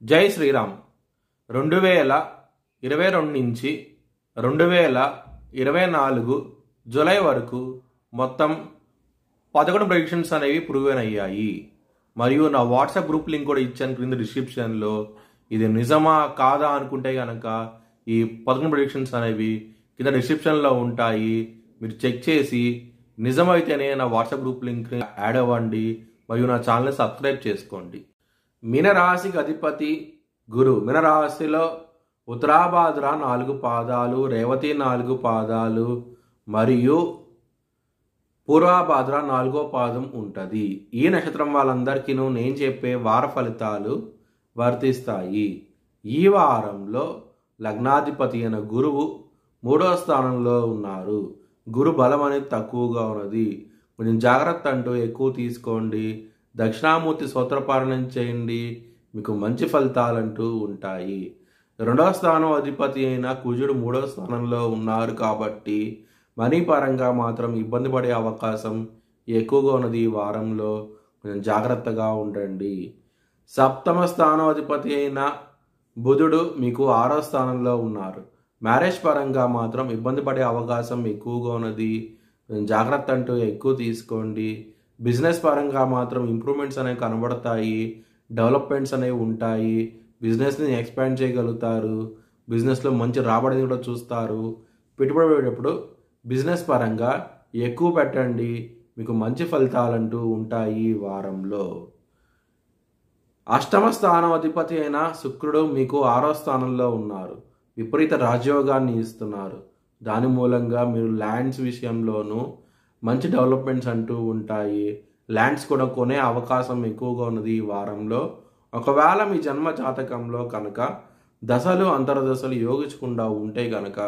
జై శ్రీరామ్. 2022 నుంచి 2024 జూలై వరకు మొత్తం 11 ప్రెడిక్షన్స్ అనేవి ప్రూవెన్ అయ్యాయి. మరియు నా వాట్సాప్ గ్రూప్ లింక్ కూడా ఇచ్చాను క్రింద డిస్క్రిప్షన్లో. ఇది నిజమా కాదా అనుకుంటే కనుక ఈ 11 ప్రెడిక్షన్స్ అనేవి కింద డిస్క్రిప్షన్లో ఉంటాయి. మీరు చెక్ చేసి నిజమైతేనే నా వాట్సాప్ గ్రూప్ లింక్ యాడ్ అవ్వండి మరియు నా ఛానల్ని సబ్స్క్రైబ్ చేసుకోండి. మీనరాశికి అధిపతి గురు. మీనరాశిలో ఉత్తరాభాద్ర 4 పాదాలు, రేవతి 4 పాదాలు మరియు పూర్వభాద్ర 4వ పాదం ఉంటుంది. ఈ నక్షత్రం వాళ్ళందరికీ నేను చెప్పే వార ఫలితాలు వర్తిస్తాయి. ఈ వారంలో లగ్నాధిపతి అయిన గురువు 3వ స్థానంలో ఉన్నారు. గురు బలం అనేది తక్కువగా ఉన్నది. కొంచెం జాగ్రత్త అంటూ ఎక్కువ తీసుకోండి. దక్షిణామూర్తి స్తోత్రపారాయణం చేయండి, మీకు మంచి ఫలితాలంటూ ఉంటాయి. 2వ స్థానం అధిపతి అయిన కుజుడు 3వ స్థానంలో ఉన్నారు కాబట్టి మనీ పరంగా మాత్రం ఇబ్బంది పడే అవకాశం ఎక్కువగా ఉన్నది. ఈ వారంలో కొంచెం జాగ్రత్తగా ఉండండి. 7వ స్థానం అధిపతి అయిన బుధుడు మీకు 6వ స్థానంలో ఉన్నారు. మ్యారేజ్ పరంగా మాత్రం ఇబ్బంది పడే అవకాశం ఎక్కువగా ఉన్నది. జాగ్రత్త అంటూ ఎక్కువ తీసుకోండి. బిజినెస్ పరంగా మాత్రం ఇంప్రూవ్మెంట్స్ అనేవి కనబడతాయి, డెవలప్మెంట్స్ అనేవి ఉంటాయి. బిజినెస్ని ఎక్స్పాండ్ చేయగలుగుతారు. బిజినెస్లో మంచి రాబడిని కూడా చూస్తారు. పెట్టుబడి పెట్టేటప్పుడు బిజినెస్ పరంగా ఎక్కువ పెట్టండి, మీకు మంచి ఫలితాలంటూ ఉంటాయి ఈ వారంలో. 8వ స్థానం అధిపతి అయిన శుక్రుడు మీకు 6వ స్థానంలో ఉన్నారు. విపరీత రాజయోగాన్ని ఇస్తున్నారు. దాని మూలంగా మీరు ల్యాండ్స్ విషయంలోనూ మంచి డెవలప్మెంట్స్ అంటూ ఉంటాయి. ల్యాండ్స్ కూడా కొనే అవకాశం ఎక్కువగా ఉన్నది ఈ వారంలో. ఒకవేళ మీ జన్మ జాతకంలో కనుక దశలు అంతర్దశలు యోగించకుండా ఉంటే కనుక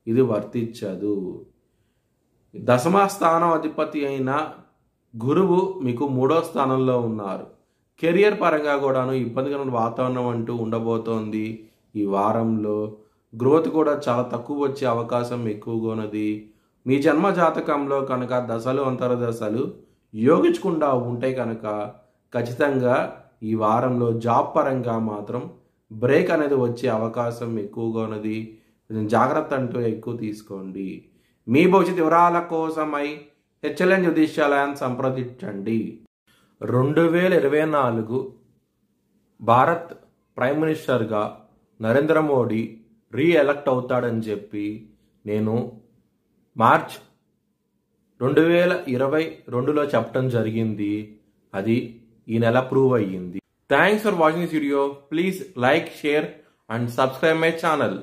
ఇది వర్తించదు. 10వ స్థానం అధిపతి అయిన గురువు మీకు 3వ స్థానంలో ఉన్నారు. కెరియర్ పరంగా కూడాను ఇబ్బందికరమైన వాతావరణం అంటూ ఉండబోతోంది. ఈ వారంలో గ్రోత్ కూడా చాలా తక్కువ వచ్చే అవకాశం ఎక్కువగా ఉన్నది. మీ జన్మ జాతకంలో కనుక దశలు అంతర్దశలు యోగించకుండా ఉంటే కనుక ఖచ్చితంగా ఈ వారంలో జాబ్ పరంగా మాత్రం బ్రేక్ అనేది వచ్చే అవకాశం ఎక్కువగా ఉన్నది. జాగ్రత్త అంటూ ఎక్కువ తీసుకోండి. మీ భవిష్యత్ వివరాల కోసమై హెచ్ఎల్ఎన్ జ్యోతిష్యాలయాన్ని సంప్రదించండి. 2024 భారత్ ప్రైమ్ మినిస్టర్గా నరేంద్ర మోడీ రీఎలక్ట్ అవుతాడని చెప్పి నేను మార్చ్ 2022లో చెప్పడం జరిగింది. అది ఈ నెల ప్రూవ్ అయ్యింది. Thanks for watching this video. Please like, share and subscribe my channel.